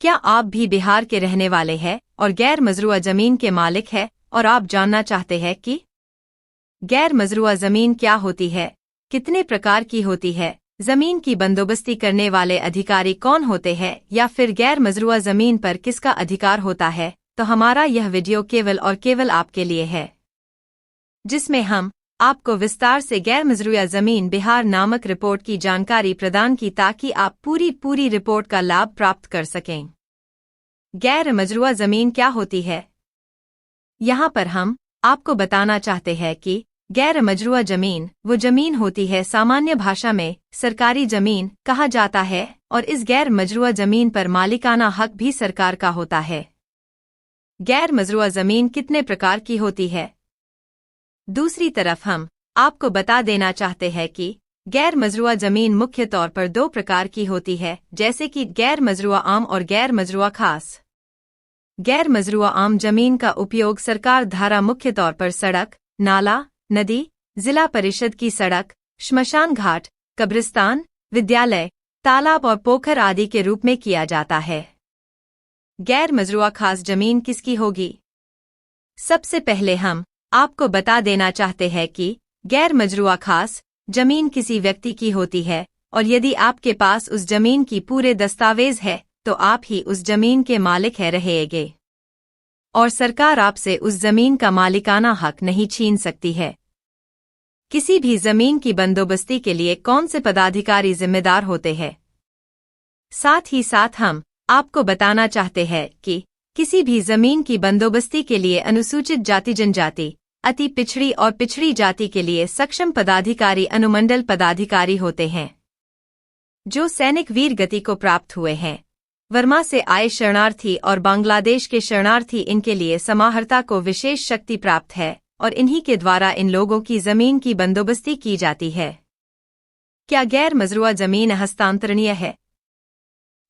क्या आप भी बिहार के रहने वाले हैं और गैर मजरूआ जमीन के मालिक हैं और आप जानना चाहते हैं कि गैर मजरूआ जमीन क्या होती है, कितने प्रकार की होती है, जमीन की बंदोबस्ती करने वाले अधिकारी कौन होते हैं या फिर गैर मजरूआ जमीन पर किसका अधिकार होता है, तो हमारा यह वीडियो केवल और केवल आपके लिए है, जिसमें हम आपको विस्तार से गैर मजरूआ जमीन बिहार नामक रिपोर्ट की जानकारी प्रदान की ताकि आप पूरी रिपोर्ट का लाभ प्राप्त कर सकें। गैर मजरूआ जमीन क्या होती है? यहाँ पर हम आपको बताना चाहते हैं कि गैर मजरूआ जमीन वो जमीन होती है, सामान्य भाषा में सरकारी जमीन कहा जाता है, और इस गैर मजरूआ जमीन पर मालिकाना हक भी सरकार का होता है। गैर मजरूआ जमीन कितने प्रकार की होती है? दूसरी तरफ हम आपको बता देना चाहते हैं कि गैर मजरूआ जमीन मुख्य तौर पर दो प्रकार की होती है, जैसे कि गैर मजरूआ आम और गैर मजरूआ खास। गैर मजरूआ आम जमीन का उपयोग सरकार द्वारा मुख्य तौर पर सड़क, नाला, नदी, जिला परिषद की सड़क, श्मशान घाट, कब्रिस्तान, विद्यालय, तालाब और पोखर आदि के रूप में किया जाता है। गैर मजरूआ खास जमीन किसकी होगी? सबसे पहले हम आपको बता देना चाहते हैं कि गैर मजरूआ खास जमीन किसी व्यक्ति की होती है, और यदि आपके पास उस जमीन की पूरे दस्तावेज है तो आप ही उस जमीन के मालिक है रहेंगे, और सरकार आपसे उस जमीन का मालिकाना हक नहीं छीन सकती है। किसी भी जमीन की बंदोबस्ती के लिए कौन से पदाधिकारी जिम्मेदार होते हैं? साथ ही साथ हम आपको बताना चाहते हैं कि किसी भी जमीन की बंदोबस्ती के लिए अनुसूचित जाति जनजाति, अति पिछड़ी और पिछड़ी जाति के लिए सक्षम पदाधिकारी अनुमंडल पदाधिकारी होते हैं, जो सैनिक वीर गति को प्राप्त हुए हैं। वर्मा से आए शरणार्थी और बांग्लादेश के शरणार्थी, इनके लिए समाहर्ता को विशेष शक्ति प्राप्त है और इन्हीं के द्वारा इन लोगों की जमीन की बंदोबस्ती की जाती है। क्या गैर मजरूआ जमीन हस्तांतरणीय है?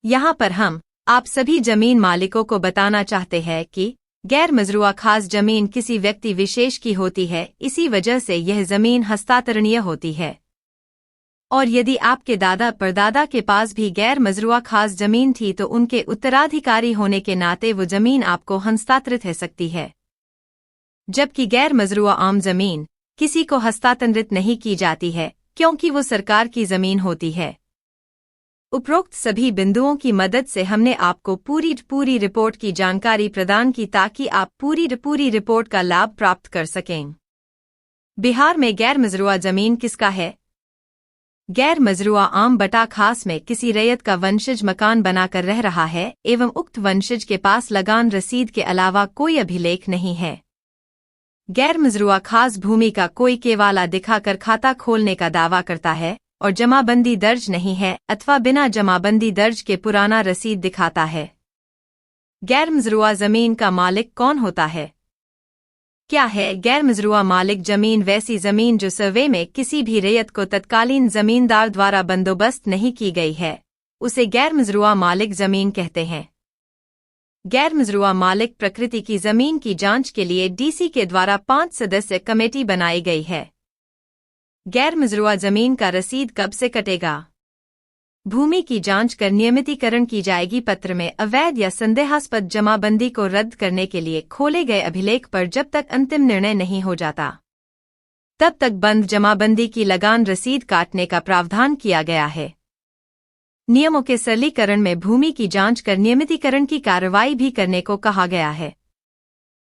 यहाँ पर हम आप सभी जमीन मालिकों को बताना चाहते हैं कि गैर मजरूआ खास जमीन किसी व्यक्ति विशेष की होती है, इसी वजह से यह जमीन हस्तांतरणीय होती है। और यदि आपके दादा परदादा के पास भी गैर मजरूआ खास जमीन थी तो उनके उत्तराधिकारी होने के नाते वो जमीन आपको हस्तांतरित हो सकती है। जबकि गैर मजरूआ आम जमीन किसी को हस्तांतरित नहीं की जाती है, क्योंकि वो सरकार की जमीन होती है। उपरोक्त सभी बिंदुओं की मदद से हमने आपको पूरी रिपोर्ट की जानकारी प्रदान की ताकि आप पूरी रिपोर्ट का लाभ प्राप्त कर सकें। बिहार में गैर मजरूआ जमीन किसका है? गैर मजरूआ आम बटा खास में किसी रैयत का वंशज मकान बनाकर रह रहा है एवं उक्त वंशज के पास लगान रसीद के अलावा कोई अभिलेख नहीं है। गैर मजरूआ खास भूमि का कोई केवाला दिखाकर खाता खोलने का दावा करता है और जमाबंदी दर्ज नहीं है अथवा बिना जमाबंदी दर्ज के पुराना रसीद दिखाता है। गैर मजरूआ जमीन का मालिक कौन होता है? क्या है गैर मजरूआ मालिक जमीन? वैसी जमीन जो सर्वे में किसी भी रैयत को तत्कालीन जमींदार द्वारा बंदोबस्त नहीं की गई है, उसे गैर मजरूआ मालिक जमीन कहते हैं। गैर मजरूआ मालिक प्रकृति की जमीन की जांच के लिए डीसी के द्वारा 5 सदस्य कमेटी बनाई गई है। गैर मजरूआ जमीन का रसीद कब से कटेगा? भूमि की जांच कर नियमितीकरण की जाएगी। पत्र में अवैध या संदेहास्पद जमाबंदी को रद्द करने के लिए खोले गए अभिलेख पर जब तक अंतिम निर्णय नहीं हो जाता, तब तक बंद जमाबंदी की लगान रसीद काटने का प्रावधान किया गया है। नियमों के सरलीकरण में भूमि की जांच कर नियमितीकरण की कार्रवाई भी करने को कहा गया है।